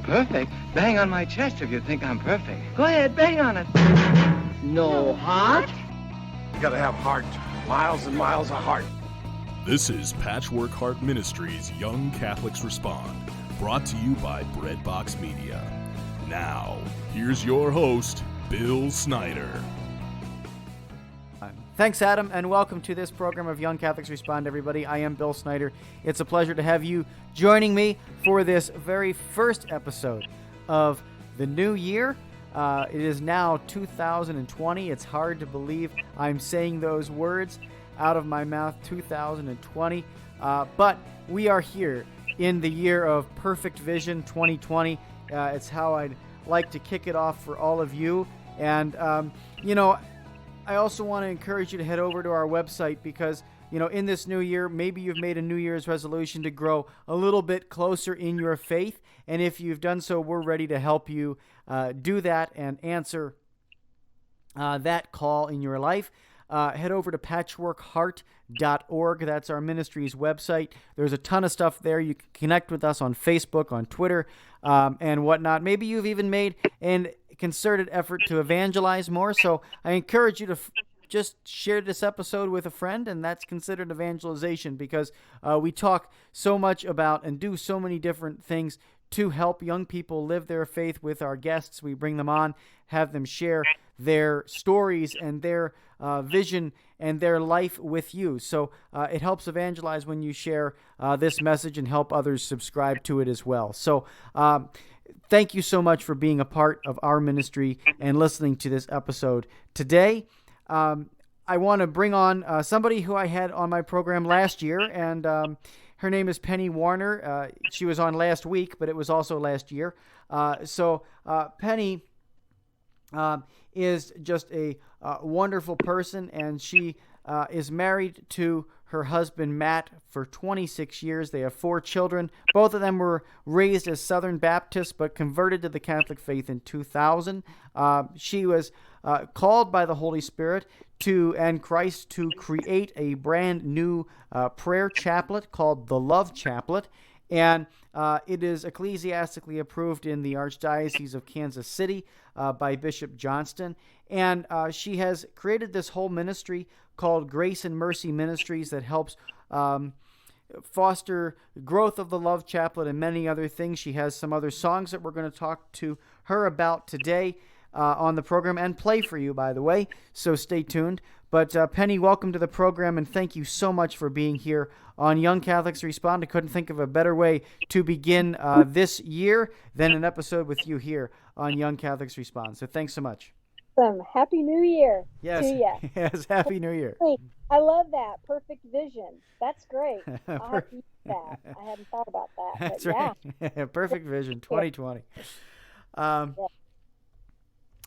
Perfect? Bang on my chest if you think I'm perfect. Go ahead, bang on it. No heart? You gotta have heart. Miles and miles of heart. This is Patchwork Heart Ministries' Young Catholics Respond, brought to you by Breadbox Media. Now, here's your host, Bill Snyder. Thanks, Adam, and welcome to this program of Young Catholics Respond, everybody. I am Bill Snyder. It's a pleasure to have you joining me for this very first episode of the new year. It is now 2020. It's hard to believe I'm saying those words out of my mouth, 2020. But we are here in the year of perfect vision, 2020. It's how I'd like to kick it off for all of you. And, I also want to encourage you to head over to our website because, in this new year, maybe you've made a New Year's resolution to grow a little bit closer in your faith. And if you've done so, we're ready to help you do that and answer that call in your life. Head over to patchworkheart.org. That's our ministry's website. There's a ton of stuff there. You can connect with us on Facebook, on Twitter, and whatnot. Maybe you've even made an concerted effort to evangelize more. So I encourage you to just share this episode with a friend, and that's considered evangelization because we talk so much about and do so many different things to help young people live their faith with our guests. We bring them on, have them share their stories and their vision and their life with you. So it helps evangelize when you share this message and help others subscribe to it as well. So thank you so much for being a part of our ministry and listening to this episode. Today, I want to bring on somebody who I had on my program last year, and her name is Penni Warner. She was on last week, but it was also last year. So Penni is just a wonderful person, and she is married to her husband, Matt, for 26 years. They have 4 children. Both of them were raised as Southern Baptists, but converted to the Catholic faith in 2000. She was called by the Holy Spirit and Christ to create a brand new prayer chaplet called the Love Chaplet. And it is ecclesiastically approved in the Archdiocese of Kansas City by Bishop Johnston. And she has created this whole ministry called Grace and Mercy Ministries that helps foster growth of the Love Chaplet and many other things. She has some other songs that we're going to talk to her about today on the program and play for you, by the way, so stay tuned. But Penni, welcome to the program, and thank you so much for being here on Young Catholics Respond. I couldn't think of a better way to begin this year than an episode with you here on Young Catholics Respond. So thanks so much. Awesome. Happy New Year yes. to you. Yes, Happy New Year. I love that. Perfect vision. That's great. I'll have to use that. I hadn't thought about that. That's right. Yeah. Perfect vision, 2020. Yeah.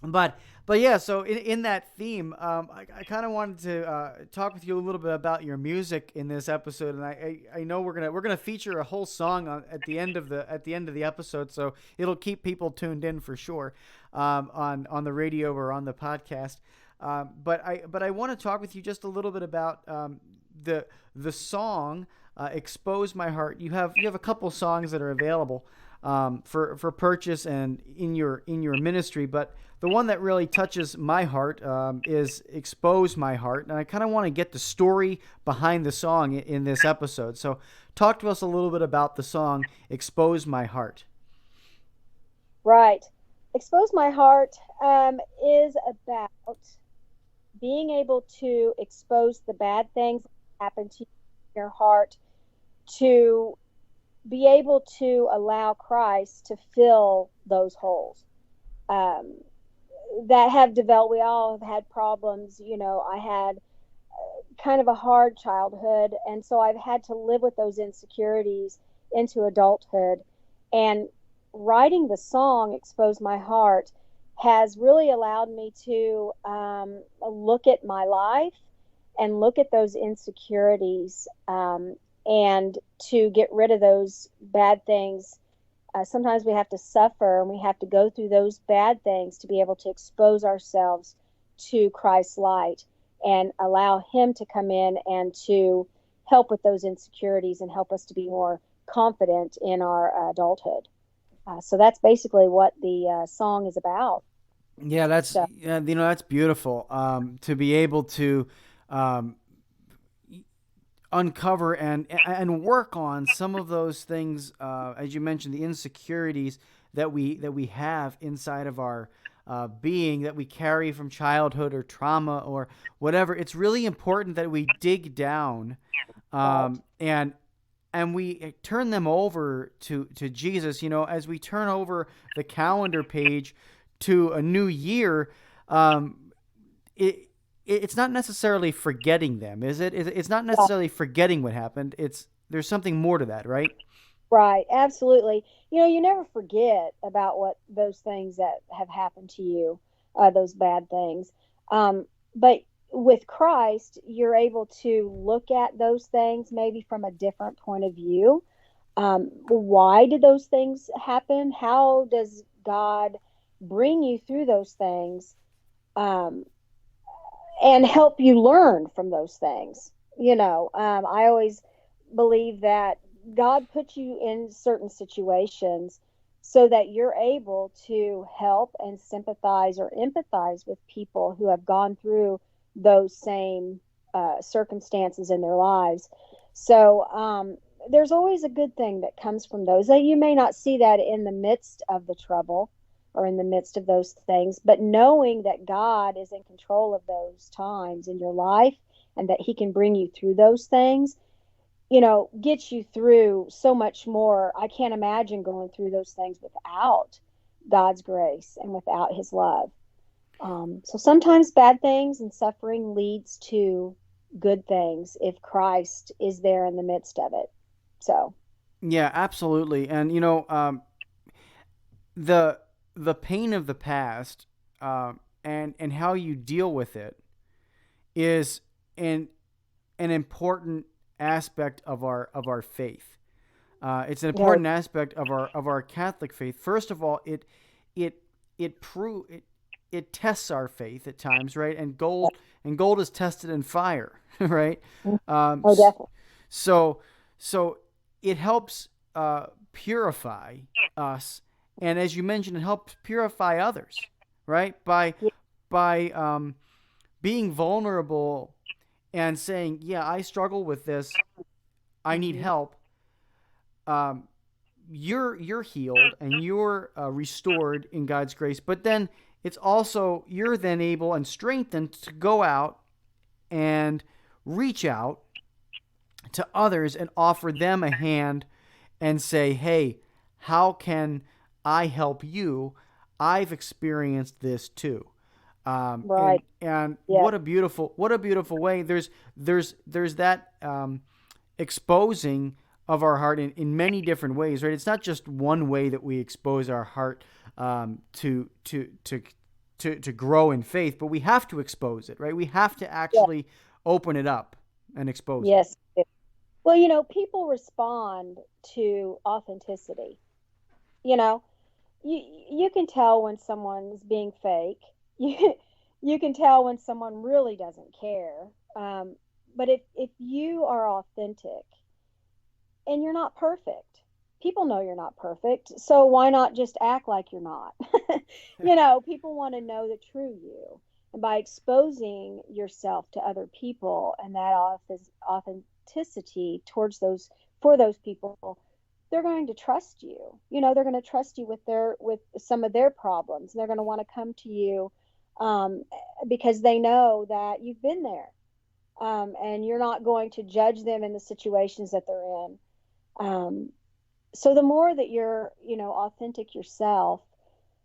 But yeah, so in that theme, I kind of wanted to talk with you a little bit about your music in this episode, and I know we're gonna feature a whole song at the end of the episode, so it'll keep people tuned in for sure on the radio or on the podcast. But I want to talk with you just a little bit about the song "Expose My Heart." You have a couple songs that are available for purchase and in your ministry, but the one that really touches my heart is "Expose My Heart," and I kind of want to get the story behind the song in this episode. So talk to us a little bit about the song "Expose My Heart." Right. "Expose My Heart" is about being able to expose the bad things that happen to you in your heart, to be able to allow Christ to fill those holes that have developed. We all have had problems. I had kind of a hard childhood, and so I've had to live with those insecurities into adulthood. And writing the song "Expose My Heart" has really allowed me to look at my life and look at those insecurities and to get rid of those bad things. Sometimes we have to suffer and we have to go through those bad things to be able to expose ourselves to Christ's light and allow Him to come in and to help with those insecurities and help us to be more confident in our adulthood. So that's basically what the song is about. Yeah, that's So, that's beautiful. To be able to um, uncover and work on some of those things, as you mentioned, the insecurities that we have inside of our being, that we carry from childhood or trauma or whatever. It's really important that we dig down, and we turn them over to Jesus. As we turn over the calendar page to a new year, it's not necessarily forgetting them, is it? It's not necessarily forgetting what happened. There's something more to that, right? right, absolutely. You never forget about what those things that have happened to you, those bad things. But with Christ, you're able to look at those things maybe from a different point of view. Why did those things happen? How does God bring you through those things? And help you learn from those things. I always believe that God puts you in certain situations so that you're able to help and sympathize or empathize with people who have gone through those same circumstances in their lives. So there's always a good thing that comes from those. That you may not see that in the midst of the trouble or in the midst of those things, but knowing that God is in control of those times in your life and that he can bring you through those things, gets you through so much more. I can't imagine going through those things without God's grace and without his love. So sometimes bad things and suffering leads to good things if Christ is there in the midst of it. So, Yeah, absolutely. And the pain of the past, and how you deal with it is an important aspect of our faith. It's an important aspect of our Catholic faith. First of all, it tests our faith at times, right? And gold is tested in fire, right? Definitely. So it helps purify us, and as you mentioned, it helps purify others, right? By being vulnerable and saying, "Yeah, I struggle with this. I need help." You're healed and you're restored in God's grace. But then it's also, you're then able and strengthened to go out and reach out to others and offer them a hand and say, "Hey, how can I help you? I've experienced this too." Right. And Yeah. what a beautiful way. There's that exposing of our heart in many different ways, right? It's not just one way that we expose our heart to grow in faith, but we have to expose it, right? We have to actually open it up and expose it. Yes. Well, people respond to authenticity. You know, you can tell when someone's being fake. You can tell when someone really doesn't care. But if you are authentic and you're not perfect, people know you're not perfect. So why not just act like you're not? People want to know the true you. And by exposing yourself to other people and that authenticity for those people, they're going to trust you. They're going to trust you with some of their problems. They're going to want to come to you because they know that you've been there, and you're not going to judge them in the situations that they're in. So the more that you're, authentic yourself,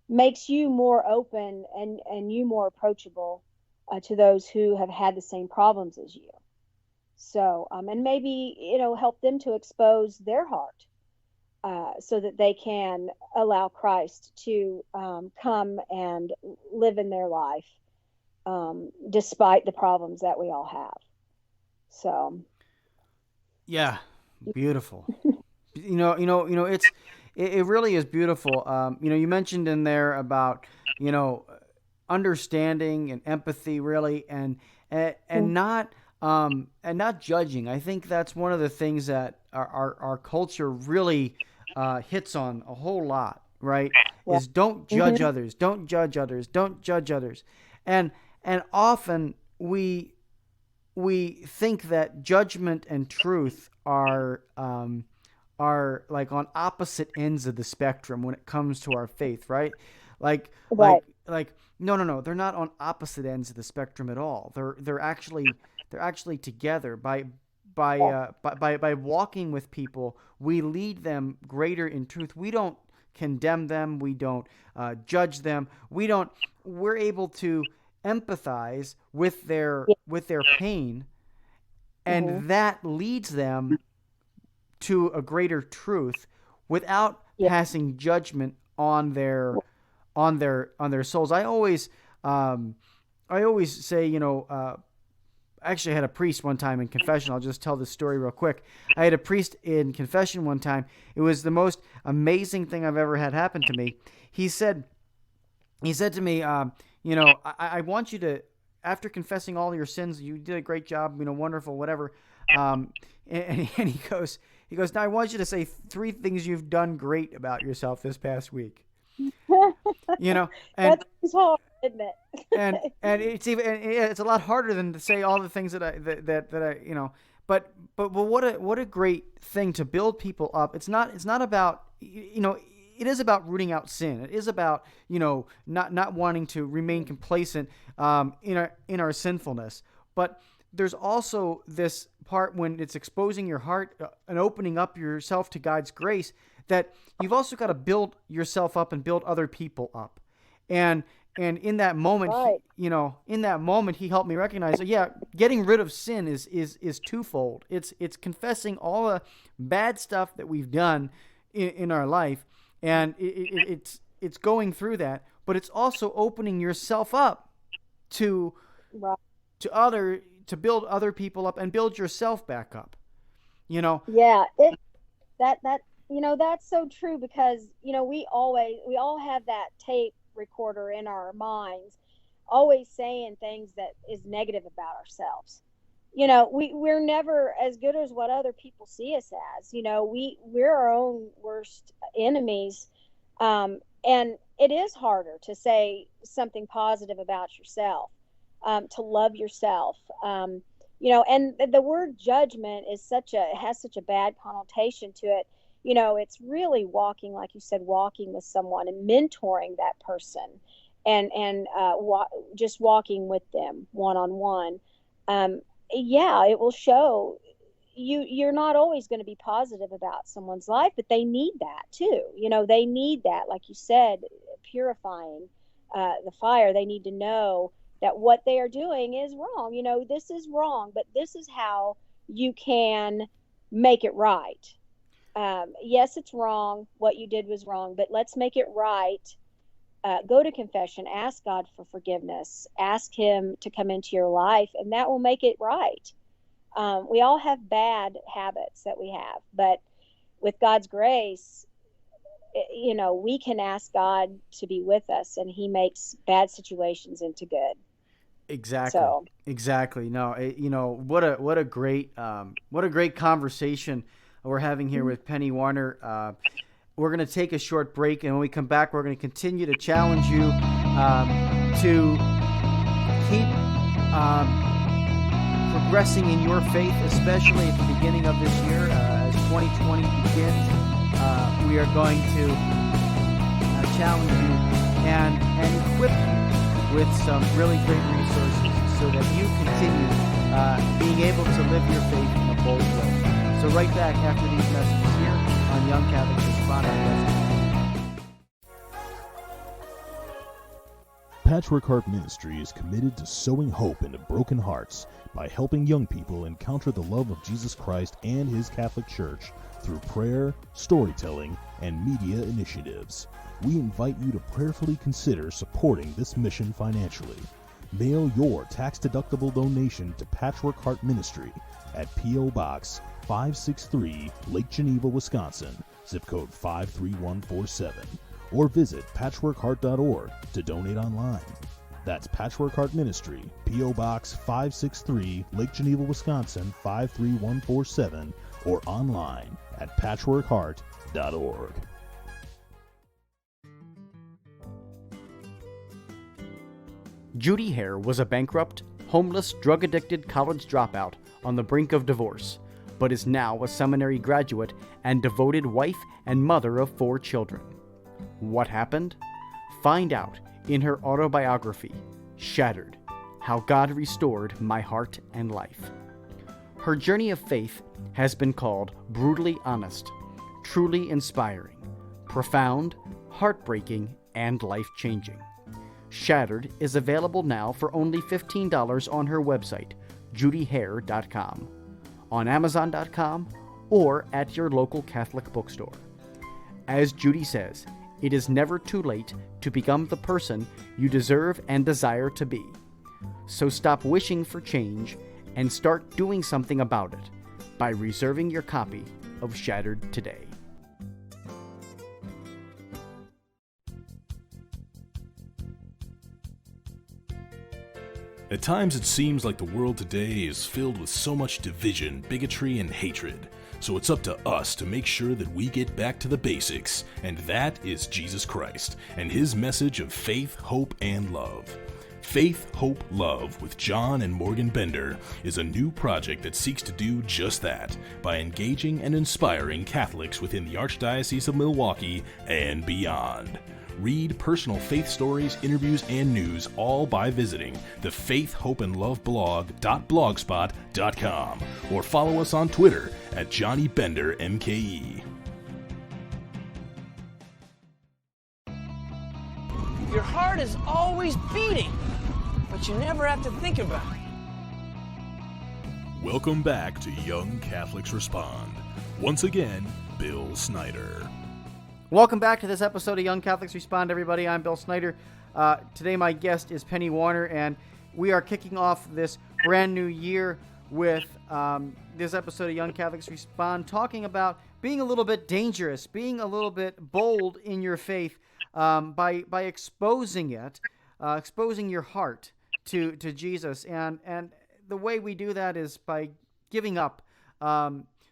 makes you more open and you more approachable to those who have had the same problems as you. So, and maybe, help them to expose their heart so that they can allow Christ to come and live in their life despite the problems that we all have. So, yeah, beautiful. It really is beautiful. You mentioned in there about understanding and empathy, really, and not judging. I think that's one of the things that our culture really hits on a whole lot, right? Yeah. Is don't judge others, don't judge others, don't judge others. And often we think that judgment and truth are like on opposite ends of the spectrum when it comes to our faith, right? Like no, they're not on opposite ends of the spectrum at all. They're actually together. By walking with people, we lead them greater in truth. We don't condemn them. We don't judge them. We're able to empathize with their pain, and that leads them to a greater truth without passing judgment on their souls. I always say, actually I had a priest one time in confession. I'll just tell this story real quick. I had a priest in confession one time. It was the most amazing thing I've ever had happen to me. He said to me, I want you to, after confessing all your sins, you did a great job, wonderful, whatever. And he goes, now I want you to say 3 things you've done great about yourself this past week. And That's hard, isn't it? and it's a lot harder than to say all the things that I but what a great thing to build people up. It's not about, it is about rooting out sin. It is about, not wanting to remain complacent in our sinfulness. But there's also this part when it's exposing your heart and opening up yourself to God's grace, that you've also got to build yourself up and build other people up. And in that moment, right. He helped me recognize that, getting rid of sin is twofold. It's confessing all the bad stuff that we've done in our life, and it's going through that, but it's also opening yourself up to build other people up and build yourself back up. Yeah, that's so true, because we all have that tape recorder in our minds, always saying things that is negative about ourselves. We're never as good as what other people see us as. We're our own worst enemies, and it is harder to say something positive about yourself, to love yourself. And the word judgment has such a bad connotation to it. It's really walking, like you said, walking with someone and mentoring that person, and just walking with them one-on-one. It will show you're not always going to be positive about someone's life, but they need that too. They need that, like you said, purifying the fire. They need to know that what they are doing is wrong. This is wrong, but this is how you can make it right. Yes, it's wrong. What you did was wrong, but let's make it right. Go to confession, ask God for forgiveness, ask Him to come into your life, and that will make it right. We all have bad habits that we have, but with God's grace, we can ask God to be with us, and He makes bad situations into good. Exactly. No, what a great conversation we're having here with Penni Warner. We're going to take a short break, and when we come back, we're going to continue to challenge you to keep progressing in your faith, especially at the beginning of this year. As 2020 begins, we are going to challenge you and equip you with some really great resources so that you continue being able to live your faith in a bold way. So right back after these messages here on Young Catholics Respond. Patchwork Heart Ministry is committed to sowing hope into broken hearts by helping young people encounter the love of Jesus Christ and His Catholic Church through prayer, storytelling, and media initiatives. We invite you to prayerfully consider supporting this mission financially. Mail your tax-deductible donation to Patchwork Heart Ministry at P.O. Box 563, Lake Geneva, Wisconsin, zip code 53147, or visit patchworkheart.org to donate online. That's Patchwork Heart Ministry, P.O. Box 563, Lake Geneva, Wisconsin 53147, or online at patchworkheart.org. Judy Hare was a bankrupt, homeless, drug-addicted college dropout on the brink of divorce, but is now a seminary graduate and devoted wife and mother of 4 children. What happened? Find out in her autobiography, Shattered: How God Restored My Heart and Life. Her journey of faith has been called brutally honest, truly inspiring, profound, heartbreaking, and life-changing. Shattered is available now for only $15 on her website, judyhare.com, on Amazon.com, or at your local Catholic bookstore. As Judy says, it is never too late to become the person you deserve and desire to be. So stop wishing for change and start doing something about it by reserving your copy of Shattered today. At times it seems like the world today is filled with so much division, bigotry, and hatred. So it's up to us to make sure that we get back to the basics, and that is Jesus Christ and his message of faith, hope, and love. Faith, Hope, Love with John and Morgan Bender is a new project that seeks to do just that by engaging and inspiring Catholics within the Archdiocese of Milwaukee and beyond. Read personal faith stories, interviews, and news all by visiting the Faith, Hope, and Love blog.blogspot.com or follow us on Twitter at Johnny Bender MKE. Your heart is always beating, but you never have to think about it. Welcome back to Young Catholics Respond. Once again, Bill Snyder. Welcome back to this episode of Young Catholics Respond, everybody. I'm Bill Snyder. Today my guest is Penni Warner, and we are kicking off this brand new year with this episode of Young Catholics Respond, talking about being a little bit dangerous, being a little bit bold in your faith by exposing it, exposing your heart to Jesus. And the way we do that is by giving up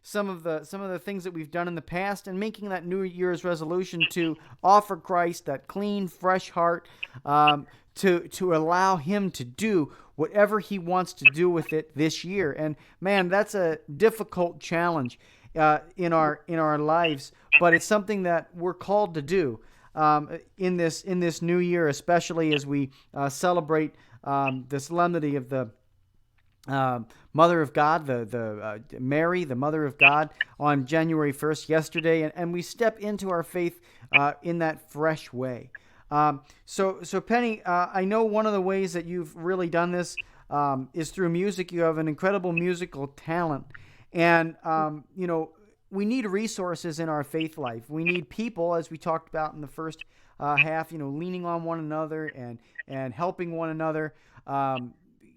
some of the things that we've done in the past and making that New Year's resolution to offer Christ that clean, fresh heart, to allow him to do whatever he wants to do with it this year. And man, that's a difficult challenge in our lives, but it's something that we're called to do in this new year, especially as we celebrate the solemnity of the Mother of God, the Mary, the Mother of God, on January 1st, yesterday, and we step into our faith in that fresh way. So Penni, I know one of the ways that you've really done this is through music. You have an incredible musical talent, and we need resources in our faith life. We need people, as we talked about in the first half, leaning on one another and helping one another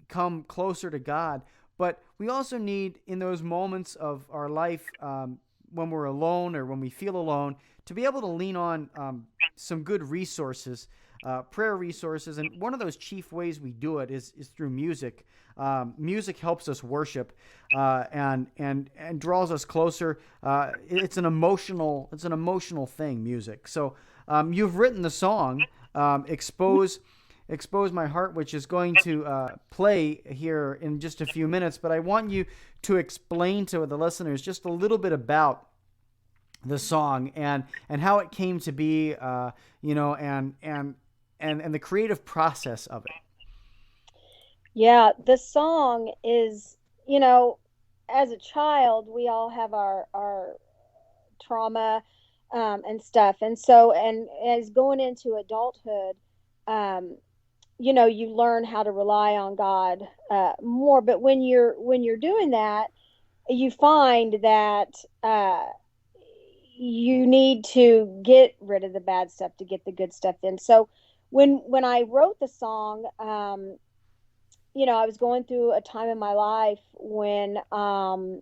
come closer to God. But we also need, in those moments of our life when we're alone or when we feel alone, to be able to lean on some good resources, prayer resources. And one of those chief ways we do it is through music. Music helps us worship and draws us closer. It's an emotional thing, music. So you've written the song Expose My Heart, which is going to play here in just a few minutes. But I want you to explain to the listeners just a little bit about the song and how it came to be, and the creative process of it. Yeah, the song is, as a child, we all have our trauma and stuff. And so, and as going into adulthood, you learn how to rely on God more. But when you're doing that, you find that you need to get rid of the bad stuff to get the good stuff in. So when I wrote the song, I was going through a time in my life when I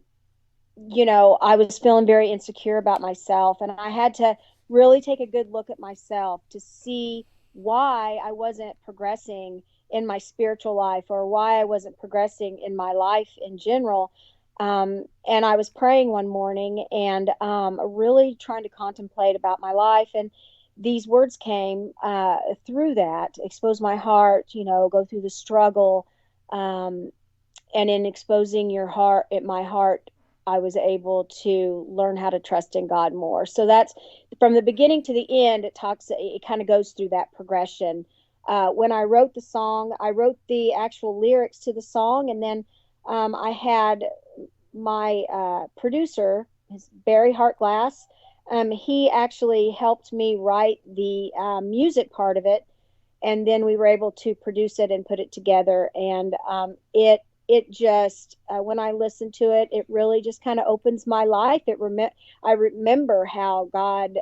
was feeling very insecure about myself, and I had to really take a good look at myself to see why I wasn't progressing in my spiritual life, or why I wasn't progressing in my life in general. And I was praying one morning and really trying to contemplate about my life. And these words came through that, expose my heart, go through the struggle. And in exposing my heart, I was able to learn how to trust in God more. So that's from the beginning to the end. It kind of goes through that progression. When I wrote the song, I wrote the actual lyrics to the song, and then I had my producer, Barry Hartglass. He actually helped me write the music part of it, and then we were able to produce it and put it together. And it just, when I listen to it, it really just kind of opens my life. I remember how God,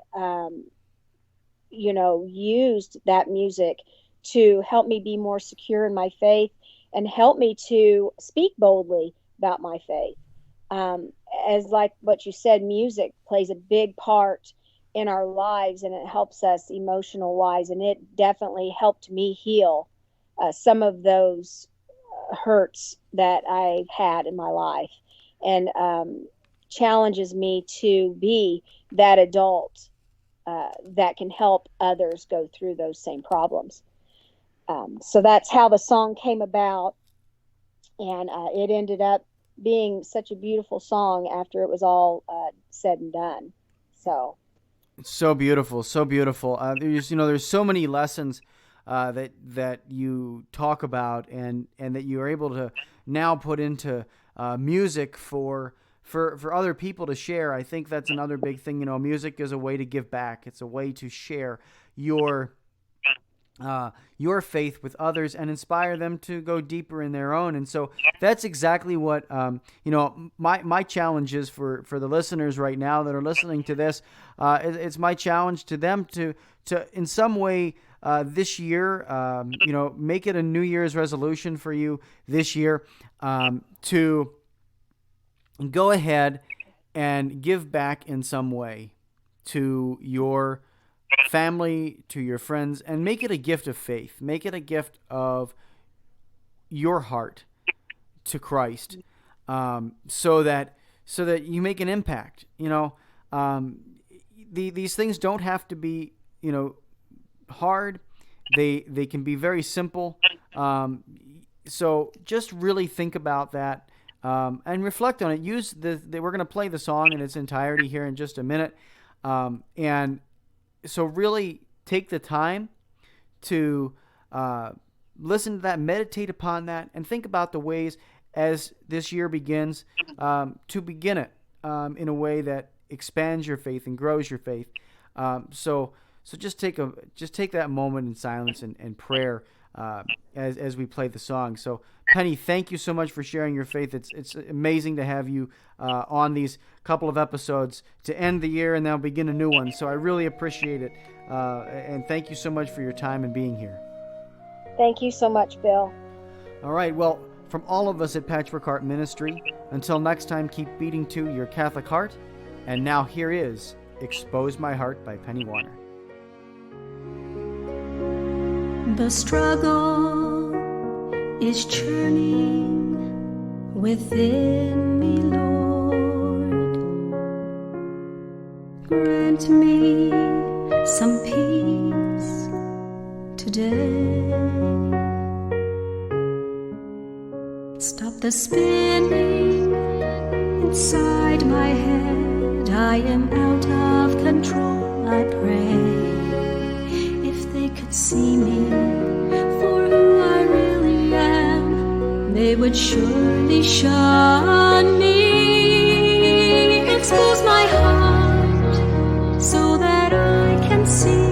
used that music to help me be more secure in my faith and help me to speak boldly about my faith. As like what you said, music plays a big part in our lives, and it helps us emotional wise. And it definitely helped me heal some of those hurts that I've had in my life, and challenges me to be that adult that can help others go through those same problems. So that's how the song came about, and it ended up being such a beautiful song after it was all said and done. So it's so beautiful, so beautiful. There's so many lessons that you talk about, and that you are able to now put into music for other people to share. I think that's another big thing. Music is a way to give back. It's a way to share your faith with others and inspire them to go deeper in their own. And so that's exactly what my challenge is for the listeners right now that are listening to this. It's my challenge to them to in some way this year, make it a New Year's resolution for you this year to go ahead and give back in some way to your family, to your friends, and make it a gift of faith. Make it a gift of your heart to Christ, so that you make an impact. These things don't have to be hard. They can be very simple. So just really think about that and reflect on it. We're going to play the song in its entirety here in just a minute, and so really take the time to listen to that, meditate upon that, and think about the ways as this year begins to begin it in a way that expands your faith and grows your faith. So just take that moment in silence and prayer as we play the song. So Penni, thank you so much for sharing your faith. It's amazing to have you on these couple of episodes to end the year and now begin a new one. So I really appreciate it. And thank you so much for your time and being here. thank you so much, Bill. All right. Well, from all of us at Patchwork Heart Ministry, until next time, keep beating to your Catholic heart. And now here is Expose My Heart by Penni Warner. The struggle is churning within me, Lord. Grant me some peace today. Stop the spinning inside my head. I am out of control, I pray. If they could see me for who I really am, they would surely shun me. Expose my heart so that I can see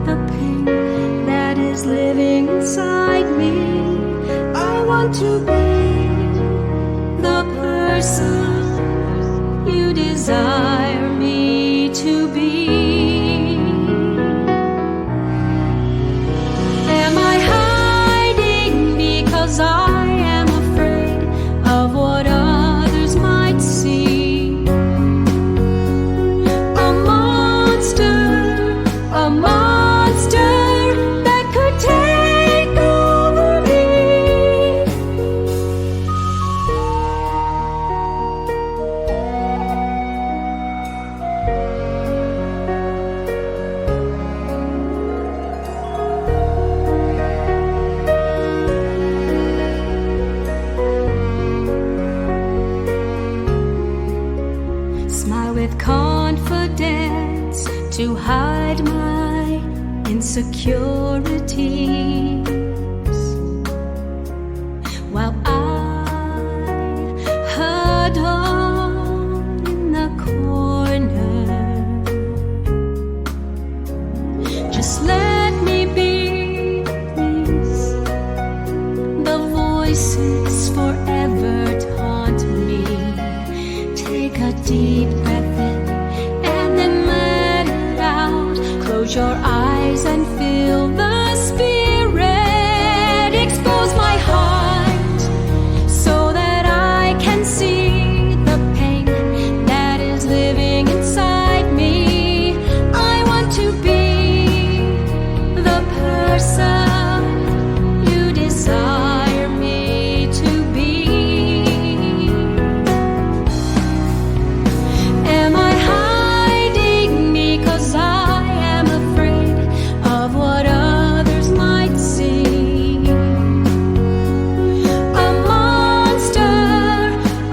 the pain that is living inside me. I want to be the person you desire me to be. Am I hiding because I am afraid of what others might see? A monster that could take over me. insecurities, while I huddle in the corner. Just let me be, please. The voices forever taunt me. Take a deep breath in and then let it out. Close your eyes and feel the spirit. Expose my heart so that I can see the pain that is living inside me. I want to be the person you desire me to be. Am I hiding because I am afraid of what others might see?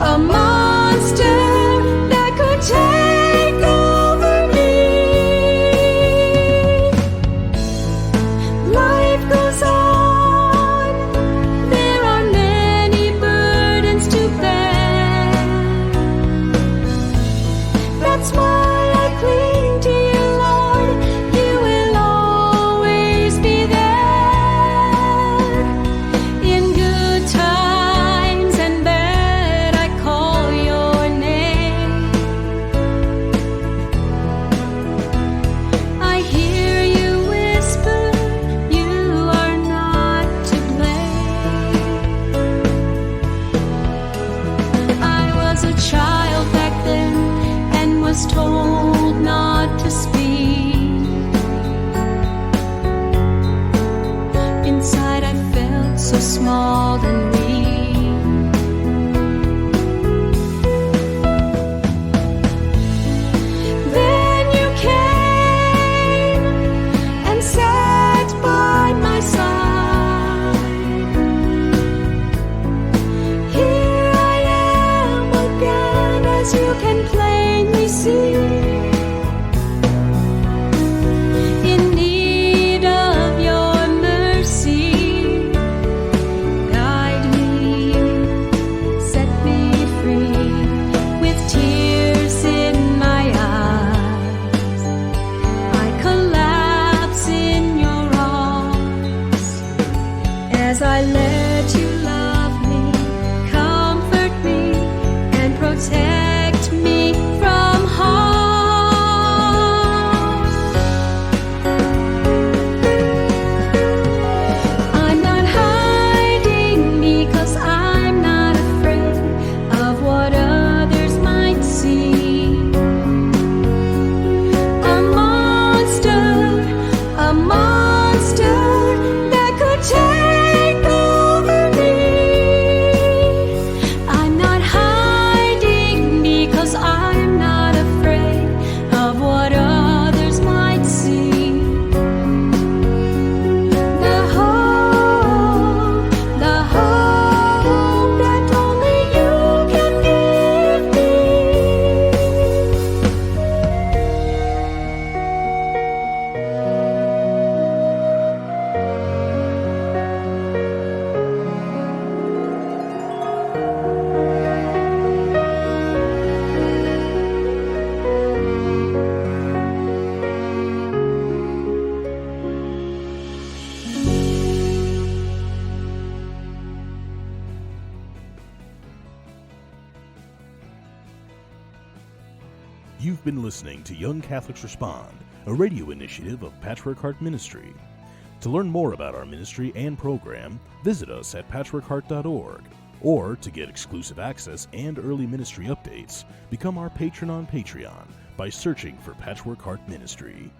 A monster that could take over me. Life goes on, there are many burdens to bear. That's why I cling to you, Lord. You will always be there. In good times and bad, I call your name. I hear you whisper, you are not to blame. I was a child back then and was told not to speak. Inside I felt so small and weak. Then you came and sat by my side. Here I am again, as you can plainly see. In need of your mercy, guide me, set me free. With tears in my eyes, I collapse in your arms. As I let you love me, comfort me, and protect me from harm. I'm not hiding because I'm not afraid of what others might see. A monster that could take over me. I'm not hiding because I'm not afraid of what others might see. The hope that only you can give me. You've been listening to Young Catholics Respond, a radio initiative of Patchwork Heart Ministry. To learn more about our ministry and program, visit us at patchworkheart.org. Or to get exclusive access and early ministry updates, become our patron on Patreon by searching for Patchwork Heart Ministry.